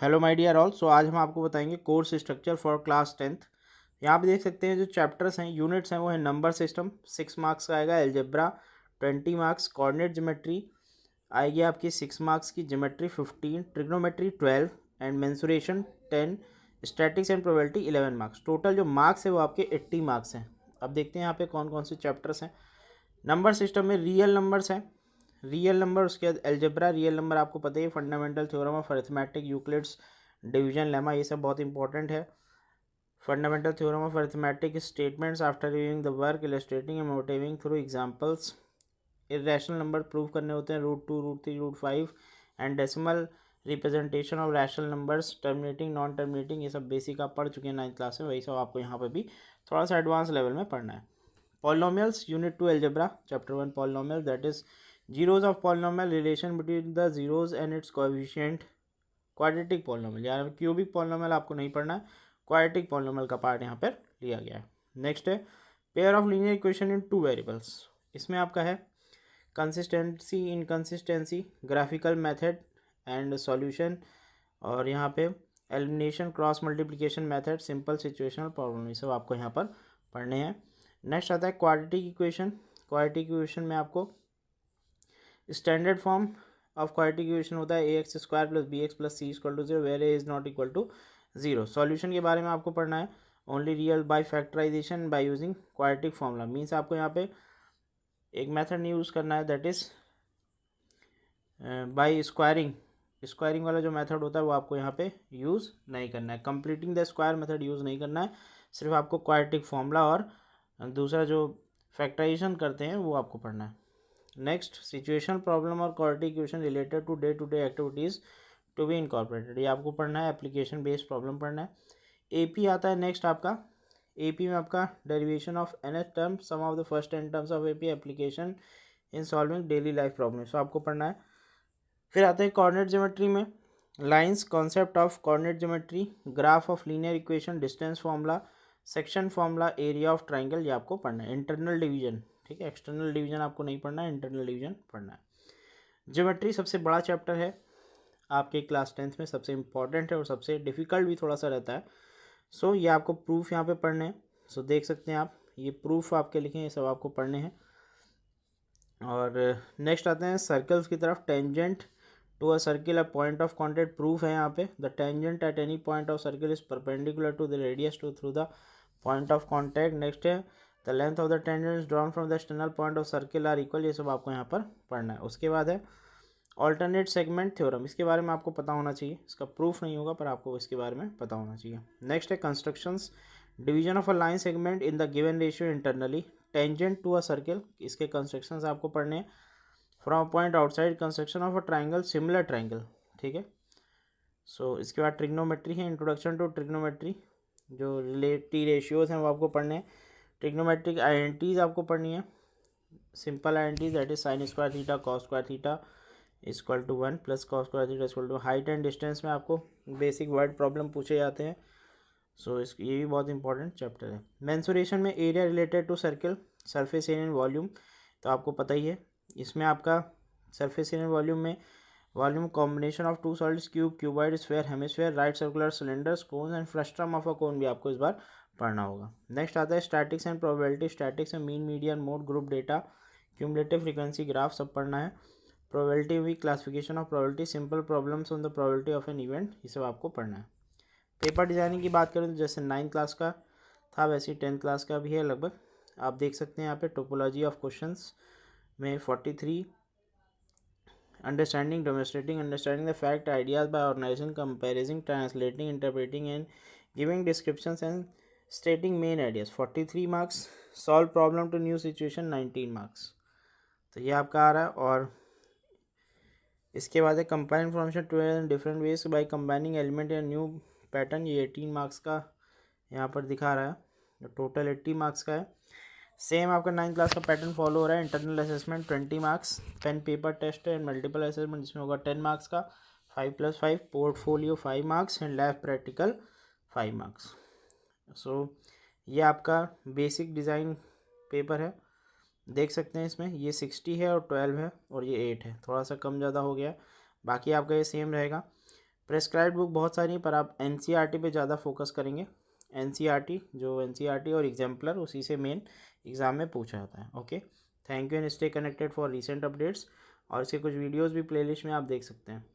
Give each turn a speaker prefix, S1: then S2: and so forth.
S1: Hello my dear all. So आज हम आपको बताएंगे course structure for class 10th। यहाँ पे देख सकते हैं जो चैप्टर्स हैं, यूनिट्स हैं, वो है नंबर सिस्टम 6 मार्क्स का आएगा, एलजेब्रा 20 मार्क्स, कोऑर्डिनेट ज्योमेट्री आएगी आपकी 6 मार्क्स की, geometry 15, trigonometry 12 and mensuration 10, statics and probability 11 marks. Total जो मार्क्स है वो आपके 80 मार्क्स हैं। अब देखते हैं यहाँ पे कौन कौन से चैप्टर्स हैं। नंबर सिस्टम में रियल नंबर्स हैं, रियल नंबर, उसके बाद एलजेब्रा, रियल नंबर आपको पता ही है, fundamental theorem of arithmetic, Euclid's division lemma, ये सब बहुत इंपॉर्टेंट है। Fundamental theorem of arithmetic, statements after reviewing the work, illustrating and motivating through examples. Irrational number prove करने होते हैं, √2, √3, √5 एंड decimal representation of rational numbers, terminating, non terminating, ये सब बेसिक आप पढ़ चुके हैं 9th क्लास में, वही सब आपको यहाँ पर भी थोड़ा सा एडवांस लेवल में पढ़ना है। Polynomials unit 2 algebra chapter 1 polynomial, that is zeros of polynomial, relation between the zeros and it's coefficient. Quadratic polynomial, यार क्यूबिक पॉलिनोमियल आपको नहीं पढ़ना है, क्वाड्रेटिक पॉलिनोमियल का पार्ट यहाँ पर लिया गया है। नेक्स्ट है pair of linear equation in 2 variables. इसमें आपका है consistency, inconsistency, graphical method and solution, और यहाँ पे elimination, cross multiplication method, simple situational problem, ये सब आपको यहाँ पर पढ़ने हैं। नेक्स्ट आता है क्वाड्रेटिक इक्वेशन। क्वाड्रेटिक इक्वेशन में आपको standard form of quadratic equation होता है ax square plus bx plus c equal to 0 where a is not equal to 0। Solution के बारे में आपको पढ़ना है, only real by factorization by using quadratic formula, means आपको यहाँ पे एक मेथड नहीं यूज़ करना है, that is by squaring. Squaring वाला जो मेथड होता है वो आपको यहाँ पे यूज़ नहीं करना है, completing the square method use नहीं करना है, सिर्फ आपको क्वाड्रेटिक फॉर्मूला और दूसरा जो फैक्टराइजेशन करते हैं वो आपको पढ़ना है। नेक्स्ट सिचुएशन प्रॉब्लम और quadratic equation related to day activities to be incorporated, ये आपको पढ़ना है, एप्लीकेशन बेस्ड प्रॉब्लम पढ़ना है। एपी आता है नेक्स्ट आपका, एपी में आपका derivation of nth term, sum of the first 10 terms of AP, application in solving daily life problem, so आपको पढ़ना है। फिर आते हैं कोऑर्डिनेट ज्योमेट्री में lines, concept of coordinate geometry, graph of linear equation, distance formula, section formula, area of triangle, ये आपको पढ़ना है। इंटरनल डिवीजन, ठीक है, एक्सटर्नल डिवीजन आपको नहीं पढ़ना है, इंटरनल डिवीजन पढ़ना है। ज्योमेट्री सबसे बड़ा चैप्टर है आपके क्लास 10th में, सबसे इंपॉर्टेंट है और सबसे डिफिकल्ट भी थोड़ा सा रहता है। सो ये आपको प्रूफ यहाँ पे पढ़ने हैं। सो देख सकते हैं आप, ये प्रूफ आपके लिखे हैं, ये सब आपको पढ़ने हैं। और नेक्स्ट आते हैं सर्कल्स की तरफ। Tangent to a circle a point of contact, proof है यहाँ पे, the tangent at any point of circle is perpendicular to the radius to through the point of contact. Next है the length of the tangent drawn from the external point of circle are equal, ये सब आपको यहाँ पर पढ़ना है। उसके बाद है ऑल्टरनेट सेगमेंट थ्योरम, इसके बारे में आपको पता होना चाहिए, इसका प्रूफ नहीं होगा पर आपको इसके बारे में पता होना चाहिए। नेक्स्ट है constructions, division of a line segment in the given ratio internally, tangent to a circle, इसके कंस्ट्रक्शंस आपको पढ़ने हैं। From point outside, construction of a triangle, similar triangle, ठीक है। सो इसके बाद ट्रिग्नोमेट्री है, इंट्रोडक्शन टू ट्रिग्नोमेट्री, जो रिलेटिव रेशियोज हैं वो आपको पढ़ने हैं। ट्रिग्नोमेट्रिक आइडेंटिटीज आपको पढ़नी है, simple identities, that is sine square theta, cos square theta equal to 1 plus cos square theta equal to, height and distance में आपको बेसिक वर्ड प्रॉब्लम पूछे जाते हैं। सो इस ये भी बहुत इंपॉर्टेंट चैप्टर है। मेंसुरेशन में area related to circle, surface area and volume, तो आपको पता ही है, इसमें आपका सरफेस एरिया वॉल्यूम में volume combination of two solids, cube, cuboid, sphere, hemisphere, right circular cylinders, cone and frustum of a cone भी आपको इस बार पढ़ना होगा। नेक्स्ट आता है स्टैटिक्स एंड प्रोबेबिलिटी, स्टैटिक्स में mean, median, mode, group data, cumulative frequency graph, सब पढ़ना है। प्रोबेबिलिटी भी, classification of probability, simple problems on the probability of an event, ये सब आपको पढ़ना है। पेपर डिज़ाइनिंग की बात करें तो जैसे 9th क्लास का था वैसे ही 10th क्लास का भी है लगभग, आप देख सकते हैं यहाँ पे। टोपोलॉजी ऑफ क्वेश्चंस में 43, understanding, demonstrating, understanding the fact, ideas by organizing, comparing, translating, interpreting and giving descriptions and stating main ideas, 43 marks. Solve problem to new situation, 19 marks, तो ये आपका आ रहा है। और इसके बाद है combine information to different ways by combining element या न्यू पैटर्न, ये 18 मार्क्स का यहाँ पर दिखा रहा है, टोटल 80 मार्क्स का है। सेम आपका 9th क्लास का पैटर्न फॉलो हो रहा है। Internal assessment 20 marks, pen paper test and multiple assessment जिसमें होगा 10 मार्क्स का, 5+5, portfolio 5 marks and lab practical 5 marks. So ये आपका बेसिक डिज़ाइन पेपर है, देख सकते हैं इसमें ये 60 है और 12 है और ये 8 है, थोड़ा सा कम ज़्यादा हो गया, बाकी आपका ये सेम रहेगा। प्रेस्क्राइब्ड बुक बहुत सारी हैं, पर आप एनसीईआरटी पे ज़्यादा फोकस करेंगे। एनसीईआरटी जो एनसीईआरटी और एग्जाम्पलर उसी से मेन एग्ज़ाम में पूछा जाता है। Okay, thank you and stay connected for recent updates. और इसके कुछ वीडियोस भी प्लेलिस्ट में आप देख सकते हैं।